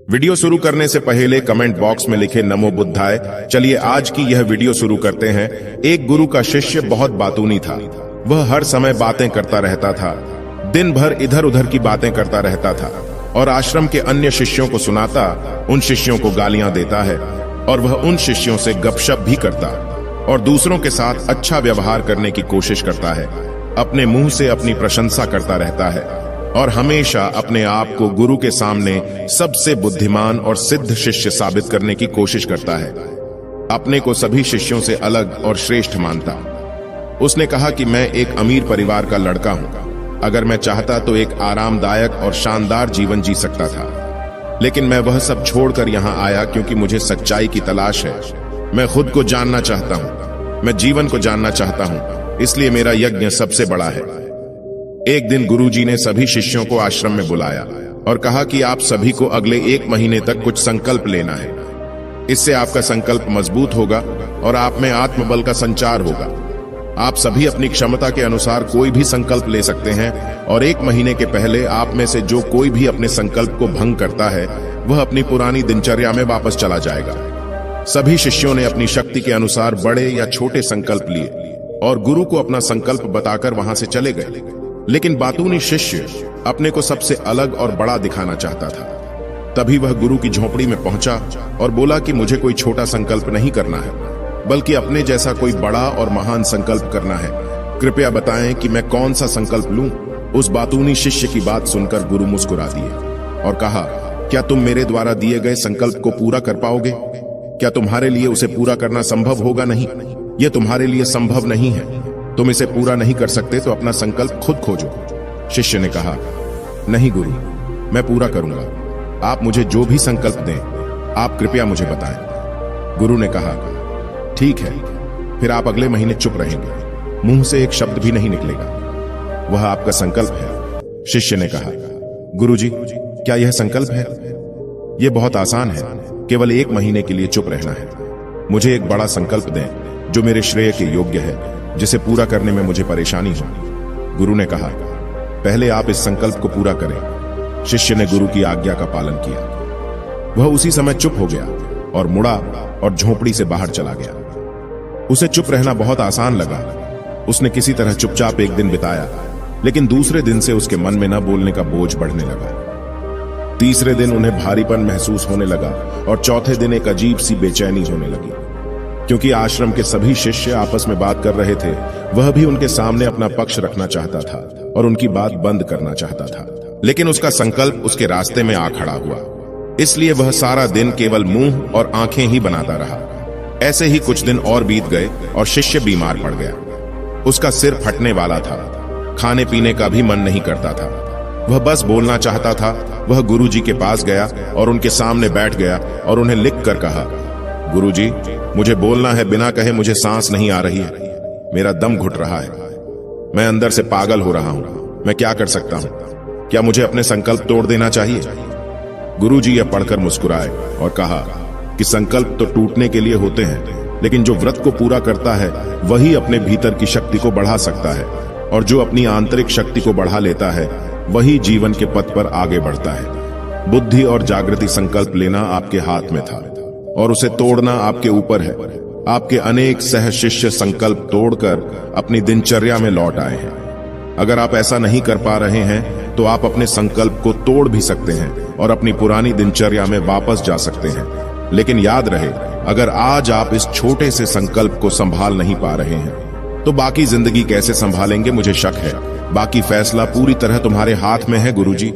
Video शुरू करने से पहले कमेंट बॉक्स में लिखे नमो बुद्धाय। चलिए आज की यह वीडियो शुरू करते हैं। एक गुरु का शिष्य बहुत बातूनी था। वह हर समय बातें करता रहता था, दिन भर इधर उधर की बातें करता रहता था और आश्रम के अन्य शिष्यों को सुनाता, उन शिष्यों को गालियां देता है और वह उन शिष्यों से गपशप भी करता और दूसरों के साथ अच्छा व्यवहार करने की कोशिश करता है। अपने मुंह से अपनी प्रशंसा करता रहता है और हमेशा अपने आप को गुरु के सामने सबसे बुद्धिमान और सिद्ध शिष्य साबित करने की कोशिश करता है। अपने को सभी शिष्यों से अलग और श्रेष्ठ मानता। उसने कहा कि मैं एक अमीर परिवार का लड़का हूं। अगर मैं चाहता तो एक आरामदायक और शानदार जीवन जी सकता था, लेकिन मैं वह सब छोड़कर यहां आया क्योंकि मुझे सच्चाई की तलाश है। मैं खुद को जानना चाहता हूं, मैं जीवन को जानना चाहता हूं, इसलिए मेरा यज्ञ सबसे बड़ा है। एक दिन गुरुजी ने सभी शिष्यों को आश्रम में बुलाया और कहा कि आप सभी को अगले 1 महीने तक कुछ संकल्प लेना है। इससे आपका संकल्प मजबूत होगा और आप में आत्मबल का संचार होगा। आप सभी अपनी क्षमता के अनुसार कोई भी संकल्प ले सकते हैं और 1 महीने के पहले आप में से जो कोई भी अपने संकल्प को भंग करता है वह अपनी पुरानी दिनचर्या में वापस चला जाएगा। सभी शिष्यों ने अपनी शक्ति के अनुसार बड़े या छोटे संकल्प लिए और गुरु को अपना संकल्प बताकर वहां से चले गए। लेकिन बातूनी शिष्य अपने को सबसे अलग और बड़ा दिखाना चाहता था। तभी वह गुरु की झोपड़ी में पहुंचा और बोला कि मुझे कोई छोटा संकल्प नहीं करना है, बल्कि अपने जैसा कोई बड़ा और महान संकल्प करना है। कृपया बताएं कि मैं कौन सा संकल्प लूं। उस बातूनी शिष्य की बात सुनकर गुरु मुस्कुरा दिए और कहा, क्या तुम मेरे द्वारा दिए गए संकल्प को पूरा कर पाओगे? क्या तुम्हारे लिए उसे पूरा करना संभव होगा? नहीं, यह तुम्हारे लिए संभव नहीं है। तुम इसे पूरा नहीं कर सकते तो अपना संकल्प खुद खोजो। शिष्य ने कहा, नहीं गुरु, मैं पूरा करूंगा। आप मुझे जो भी संकल्प दें, आप कृपया मुझे बताएं। गुरु ने कहा, ठीक है, फिर आप अगले महीने चुप रहेंगे, मुंह से एक शब्द भी नहीं निकलेगा। वह आपका संकल्प है। शिष्य ने कहा, गुरुजी, क्या यह संकल्प है? यह बहुत आसान है, केवल 1 महीने के लिए चुप रहना है। मुझे एक बड़ा संकल्प दें जो मेरे श्रेय के योग्य है, जिसे पूरा करने में मुझे परेशानी हो। गुरु ने कहा, पहले आप इस संकल्प को पूरा करें। शिष्य ने गुरु की आज्ञा का पालन किया। वह उसी समय चुप हो गया और मुड़ा और झोपड़ी से बाहर चला गया। उसे चुप रहना बहुत आसान लगा। उसने किसी तरह चुपचाप एक दिन बिताया, लेकिन दूसरे दिन से उसके मन में न बोलने का बोझ बढ़ने लगा। तीसरे दिन उन्हें भारीपन महसूस होने लगा और चौथे दिन एक अजीब सी बेचैनी होने लगी। क्योंकि आश्रम के सभी शिष्य आपस में बात कर रहे थे, वह भी उनके सामने अपना पक्ष रखना चाहता था और उनकी बात बंद करना चाहता था, लेकिन उसका संकल्प उसके रास्ते में आ खड़ा हुआ। इसलिए वह सारा दिन केवल मुंह और आंखें ही बनाता रहा। ऐसे ही कुछ दिन और बीत गए और शिष्य बीमार पड़ गया। उसका सिर फटने वाला था, खाने पीने का भी मन नहीं करता था। वह बस बोलना चाहता था। वह गुरुजी के पास गया और उनके सामने बैठ गया और उन्हें लिख कर कहा, गुरुजी, मुझे बोलना है, बिना कहे मुझे सांस नहीं आ रही है। मेरा दम घुट रहा है। मैं अंदर से पागल हो रहा हूं। मैं क्या कर सकता हूं? क्या मुझे अपने संकल्प तोड़ देना चाहिए? गुरुजी यह पढ़कर मुस्कुराए और कहा कि संकल्प तो टूटने के लिए होते हैं, लेकिन जो व्रत को पूरा करता है वही अपने भीतर की शक्ति को बढ़ा सकता है, और जो अपनी आंतरिक शक्ति को बढ़ा लेता है वही जीवन के पथ पर आगे बढ़ता है। बुद्धि और जागृति संकल्प लेना आपके हाथ में था और उसे तोड़ना आपके ऊपर है। आपके अनेक सह शिष्य संकल्प तोड़कर अपनी दिनचर्या में लौट आए हैं। अगर आप ऐसा नहीं कर पा रहे हैं तो आप अपने संकल्प को तोड़ भी सकते हैं और अपनी पुरानी दिनचर्या में वापस जा सकते हैं। लेकिन याद रहे, अगर आज आप इस छोटे से संकल्प को संभाल नहीं पा रहे हैं तो बाकी जिंदगी कैसे संभालेंगे? मुझे शक है। बाकी फैसला पूरी तरह तुम्हारे हाथ में है गुरुजी।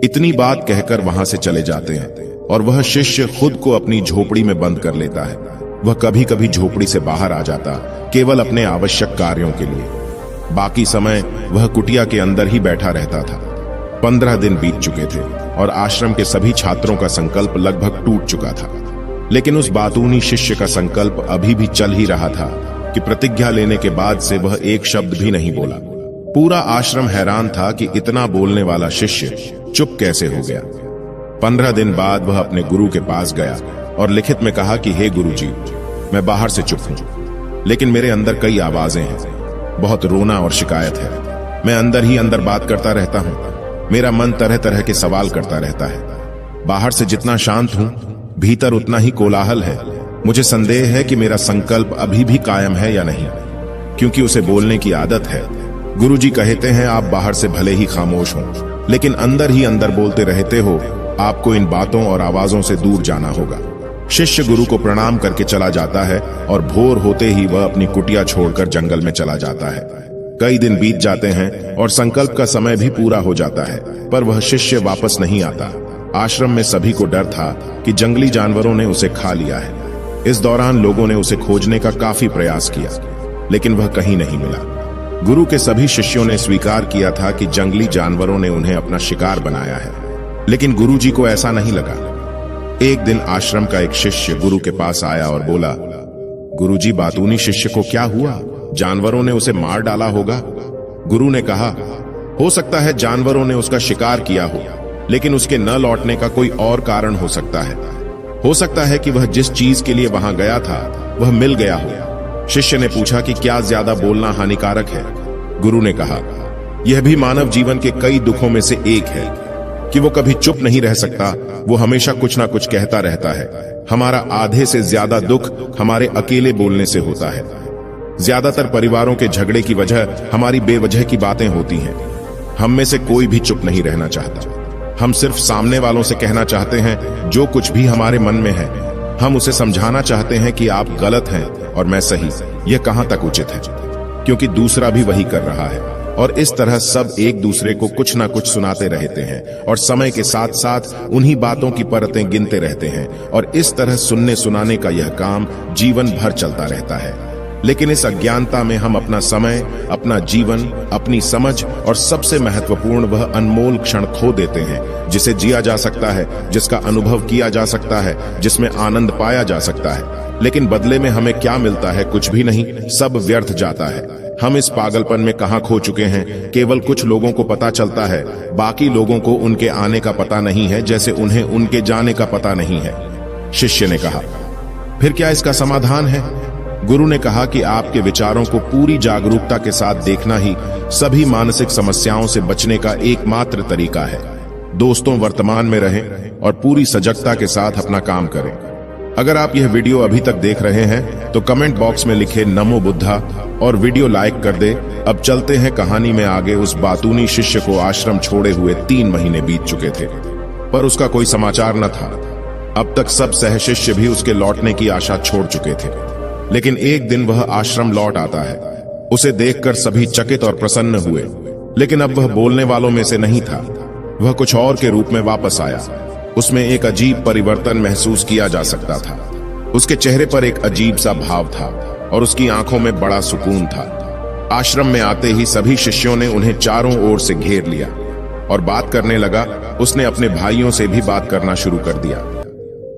इतनी बात कहकर वहां से चले जाते हैं और वह शिष्य खुद को अपनी झोपड़ी में बंद कर लेता है। वह कभी कभी झोपड़ी से बाहर आ जाता, केवल अपने आवश्यक कार्यों के लिए। बाकी समय वह कुटिया के अंदर ही बैठा रहता था। 15 दिन बीत चुके थे और आश्रम के सभी छात्रों का संकल्प लगभग टूट चुका था, लेकिन उस बातूनी शिष्य का संकल्प अभी भी चल ही रहा था कि प्रतिज्ञा लेने के बाद से वह एक शब्द भी नहीं बोला। पूरा आश्रम हैरान था कि इतना बोलने वाला शिष्य चुप कैसे हो गया। 15 दिन बाद वह अपने गुरु के पास गया और लिखित में कहा कि हे गुरुजी, मैं बाहर से चुप हूं, लेकिन मेरे अंदर कई आवाजें हैं। बहुत रोना और शिकायत है। मैं अंदर ही अंदर बात करता रहता हूं। मेरा मन तरह तरह के सवाल करता रहता है। बाहर से जितना शांत हूं, भीतर उतना ही कोलाहल है। मुझे संदेह है कि मेरा संकल्प अभी भी कायम है या नहीं, क्योंकि उसे बोलने की आदत है। गुरुजी कहते हैं आप बाहर से भले ही खामोश हों, लेकिन अंदर ही अंदर बोलते रहते हो। आपको इन बातों और आवाजों से दूर जाना होगा। शिष्य गुरु को प्रणाम करके चला जाता है और भोर होते ही वह अपनी कुटिया छोड़कर जंगल में चला जाता है। कई दिन बीत जाते हैं और संकल्प का समय भी पूरा हो जाता है, पर वह शिष्य वापस नहीं आता। आश्रम में सभी को डर था कि जंगली जानवरों ने उसे खा लिया है। इस दौरान लोगों ने उसे खोजने का काफी प्रयास किया, लेकिन वह कहीं नहीं मिला। गुरु के सभी शिष्यों ने स्वीकार किया था कि जंगली जानवरों ने उन्हें अपना शिकार बनाया है, लेकिन गुरुजी को ऐसा नहीं लगा। एक दिन आश्रम का एक शिष्य गुरु के पास आया और बोला, गुरुजी, बातूनी शिष्य को क्या हुआ? जानवरों ने उसे मार डाला होगा। गुरु ने कहा, हो सकता है जानवरों ने उसका शिकार किया हो, लेकिन उसके न लौटने का कोई और कारण हो सकता है। हो सकता है कि वह जिस चीज के लिए वहां गया था वह मिल गया हो। शिष्य ने पूछा कि क्या ज्यादा बोलना हानिकारक है? गुरु ने कहा, यह भी मानव जीवन के कई दुखों में से एक है कि वो कभी चुप नहीं रह सकता। वो हमेशा कुछ ना कुछ कहता रहता है। हमारा आधे से ज्यादा दुख हमारे अकेले बोलने से होता है। ज्यादातर परिवारों के झगड़े की वजह हमारी बेवजह की बातें होती हैं। हम में से कोई भी चुप नहीं रहना चाहता। हम सिर्फ सामने वालों से कहना चाहते हैं जो कुछ भी हमारे मन में है। हम उसे समझाना चाहते हैं कि आप गलत हैं और मैं सही। यह कहां तक उचित है, क्योंकि दूसरा भी वही कर रहा है। और इस तरह सब एक दूसरे को कुछ ना कुछ सुनाते रहते हैं और समय के साथ साथ उन्हीं बातों की परतें गिनते रहते हैं, और इस तरह सुनने सुनाने का यह काम जीवन भर चलता रहता है। लेकिन इस अज्ञानता में हम अपना समय, अपना जीवन, अपनी समझ और सबसे महत्वपूर्ण वह अनमोल क्षण खो देते हैं जिसे जिया जा सकता है, जिसका अनुभव किया जा सकता है, जिसमें आनंद पाया जा सकता है। लेकिन बदले में हमें क्या मिलता है? कुछ भी नहीं, सब व्यर्थ जाता है। हम इस पागलपन में कहां खो चुके हैं? केवल कुछ लोगों को पता चलता है, बाकी लोगों को उनके आने का पता नहीं है, जैसे उन्हें उनके जाने का पता नहीं है। शिष्य ने कहा, फिर क्या इसका समाधान है? गुरु ने कहा कि आपके विचारों को पूरी जागरूकता के साथ देखना ही सभी मानसिक समस्याओं से बचने का एकमात्र तरीका है। दोस्तों, वर्तमान में रहें और पूरी सजगता के साथ अपना काम करें। अगर आप यह वीडियो अभी तक देख रहे हैं तो कमेंट बॉक्स में लिखे नमो बुद्धा और वीडियो लाइक कर दे। अब चलते हैं कहानी में आगे। उस बातूनी शिष्य को आश्रम छोड़े हुए 3 महीने बीत चुके थे, पर उसका कोई समाचार न था। अब तक सब सह शिष्य भी उसके लौटने की आशा छोड़ चुके थे, लेकिन एक दिन वह आश्रम लौट आता है। उसे देखकर सभी चकित और प्रसन्न हुए, लेकिन अब वह बोलने वालों में से नहीं था। वह कुछ और के रूप में वापस आया। उसमें एक अजीब परिवर्तन महसूस किया जा सकता था। उसके चेहरे पर एक अजीब सा भाव था और उसकी आंखों में बड़ा सुकून था। आश्रम में आते ही सभी शिष्यों ने उन्हें चारों ओर से घेर लिया और बात करने लगा। उसने अपने भाइयों से भी बात करना शुरू कर दिया।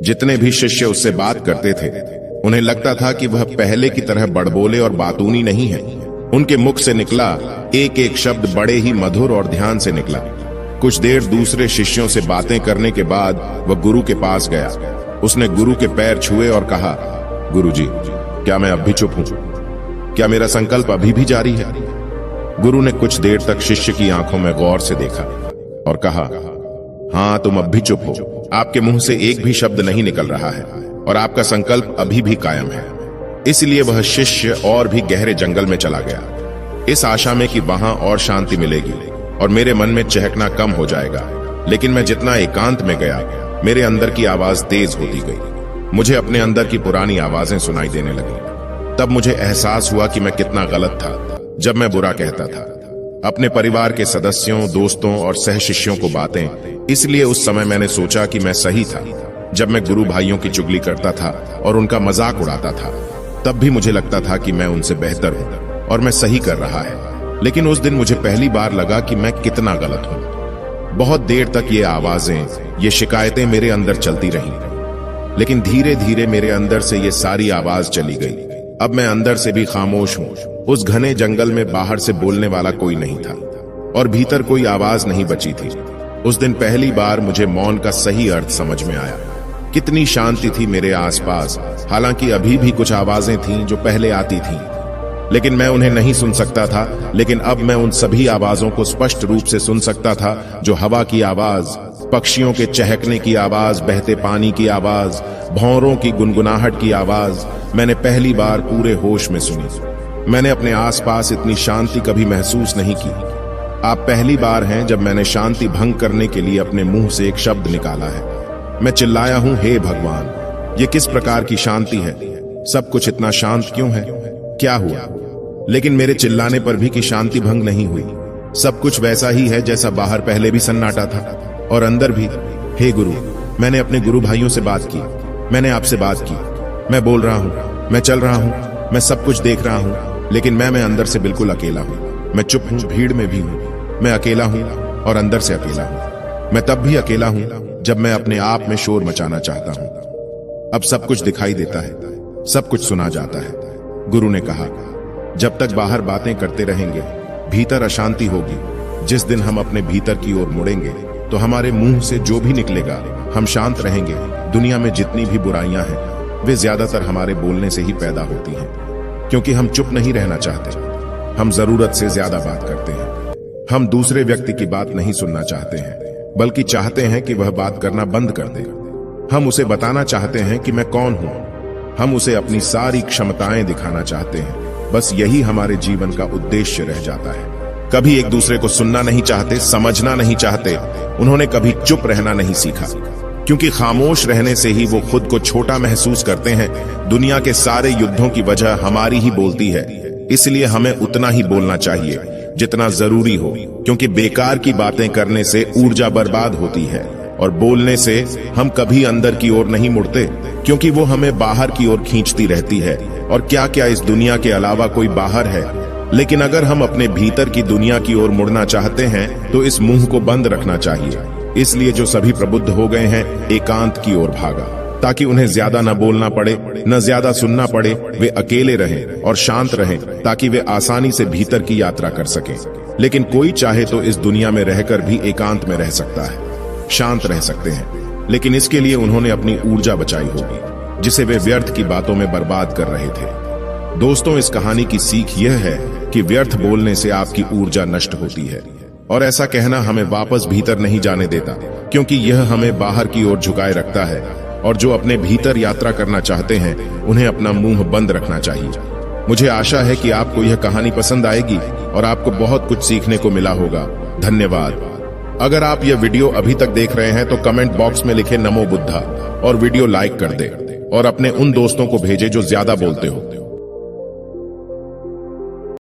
जितने भी शिष्य उससे बात करते थे, उन्हें लगता था कि वह पहले की तरह बड़बोले और बातूनी नहीं है। उनके मुख से निकला एक एक शब्द बड़े ही मधुर और ध्यान से निकला। कुछ देर दूसरे शिष्यों से बातें करने के बाद वह गुरु के पास गया। उसने गुरु के पैर छुए और कहा, गुरुजी, क्या मैं अब भी चुप हूं? क्या मेरा संकल्प अभी भी जारी है? गुरु ने कुछ देर तक शिष्य की आंखों में गौर से देखा और कहा, हां, तुम अब भी चुप हो। आपके मुंह से एक भी शब्द नहीं निकल रहा है और आपका संकल्प अभी भी कायम है। इसलिए वह शिष्य और भी गहरे जंगल में चला गया, इस आशा में कि वहां और शांति मिलेगी और मेरे मन में चहकना कम हो जाएगा। लेकिन मैं जितना एकांत में गया, मेरे अंदर की आवाज तेज होती गई। मुझे अपने अंदर की पुरानी आवाजें सुनाई देने लगी। तब मुझे एहसास हुआ कि मैं कितना गलत था जब मैं बुरा कहता था अपने परिवार के सदस्यों, दोस्तों और सह शिष्यों को बातें। इसलिए उस समय मैंने सोचा कि मैं सही था। जब मैं गुरु भाइयों की चुगली करता था और उनका मजाक उड़ाता था, तब भी मुझे लगता था कि मैं उनसे बेहतर हूं और मैं सही कर रहा है। लेकिन उस दिन मुझे पहली बार लगा कि मैं कितना गलत हूं। बहुत देर तक ये आवाजें, ये शिकायतें मेरे अंदर चलती रहीं, लेकिन धीरे धीरे मेरे अंदर से ये सारी आवाज चली गई। अब मैं अंदर से भी खामोश हूं। उस घने जंगल में बाहर से बोलने वाला कोई नहीं था और भीतर कोई आवाज नहीं बची थी। उस दिन पहली बार मुझे मौन का सही अर्थ समझ में आया। कितनी शांति थी मेरे आसपास। हालांकि अभी भी कुछ आवाजें थीं जो पहले आती थीं, लेकिन मैं उन्हें नहीं सुन सकता था। लेकिन अब मैं उन सभी आवाजों को स्पष्ट रूप से सुन सकता था, जो हवा की आवाज, पक्षियों के चहकने की आवाज, बहते पानी की आवाज, भौरों की गुनगुनाहट की आवाज मैंने पहली बार पूरे होश में सुनी। मैंने अपने आसपास इतनी शांति कभी महसूस नहीं की। आप पहली बार हैं जब मैंने शांति भंग करने के लिए अपने मुंह से एक शब्द निकाला है। मैं चिल्लाया हूं, हे भगवान, ये किस प्रकार की शांति है? सब कुछ इतना शांत क्यों है? क्या हुआ? लेकिन मेरे चिल्लाने पर भी कि शांति भंग नहीं हुई। सब कुछ वैसा ही है जैसा बाहर पहले भी सन्नाटा था और अंदर भी। हे गुरु, मैंने अपने गुरु भाइयों से बात की, मैंने आपसे बात की। मैं बोल रहा हूं, मैं चल रहा हूं, मैं सब कुछ देख रहा हूं, लेकिन मैं अंदर से बिल्कुल अकेला हूं। मैं चुप हूं, भीड़ में भी हूं, मैं अकेला हूं और अंदर से अकेला हूं। मैं तब भी अकेला हूं जब मैं अपने आप में शोर मचाना चाहता हूं। अब सब कुछ दिखाई देता है, सब कुछ सुना जाता है। गुरु ने कहा, जब तक बाहर बातें करते रहेंगे भीतर अशांति होगी। जिस दिन हम अपने भीतर की ओर मुड़ेंगे तो हमारे मुंह से जो भी निकलेगा हम शांत रहेंगे। दुनिया में जितनी भी बुराइयां हैं वे ज्यादातर हमारे बोलने से ही पैदा होती हैं, क्योंकि हम चुप नहीं रहना चाहते। हम जरूरत से ज्यादा बात करते हैं। हम दूसरे व्यक्ति की बात नहीं सुनना चाहते हैं, बल्कि चाहते हैं कि वह बात करना बंद कर दे। हम उसे बताना चाहते हैं कि मैं कौन हूं। हम उसे अपनी सारी क्षमताएं दिखाना चाहते हैं। बस यही हमारे जीवन का उद्देश्य रह जाता है। कभी एक दूसरे को सुनना नहीं चाहते, समझना नहीं चाहते। उन्होंने कभी चुप रहना नहीं सीखा, क्योंकि खामोश रहने से ही वो खुद को छोटा महसूस करते हैं। दुनिया के सारे युद्धों की वजह हमारी ही बोलती है, इसलिए हमें उतना ही बोलना चाहिए जितना जरूरी हो, क्योंकि बेकार की बातें करने से ऊर्जा बर्बाद होती है और बोलने से हम कभी अंदर की ओर नहीं मुड़ते, क्योंकि वो हमें बाहर की ओर खींचती रहती है। और क्या क्या इस दुनिया के अलावा कोई बाहर है? लेकिन अगर हम अपने भीतर की दुनिया की ओर मुड़ना चाहते हैं तो इस मुंह को बंद रखना चाहिए। इसलिए जो सभी प्रबुद्ध हो गए हैं एकांत की ओर भागा, ताकि उन्हें ज्यादा न बोलना पड़े, न ज्यादा सुनना पड़े। वे अकेले रहें और शांत रहें, ताकि वे आसानी से भीतर की यात्रा कर सकें। लेकिन कोई चाहे तो इस दुनिया में रहकर भी एकांत में रह सकता है, शांत रह सकते हैं, लेकिन इसके लिए उन्होंने अपनी ऊर्जा बचाई होगी, जिसे वे व्यर्थ की बातों में बर्बाद कर रहे थे। दोस्तों, इस कहानी की सीख यह है कि व्यर्थ बोलने से आपकी ऊर्जा नष्ट होती है, और ऐसा कहना हमें वापस भीतर नहीं जाने देता, क्योंकि यह हमें बाहर की ओर झुकाए रखता है। और जो अपने भीतर यात्रा करना चाहते हैं उन्हें अपना मुंह बंद रखना चाहिए। मुझे आशा है कि आपको यह कहानी पसंद आएगी और आपको बहुत कुछ सीखने को मिला होगा। धन्यवाद। अगर आप यह वीडियो अभी तक देख रहे हैं तो कमेंट बॉक्स में लिखे नमो बुद्धा और वीडियो लाइक कर दे और अपने उन दोस्तों को भेजे जो ज्यादा बोलते हो।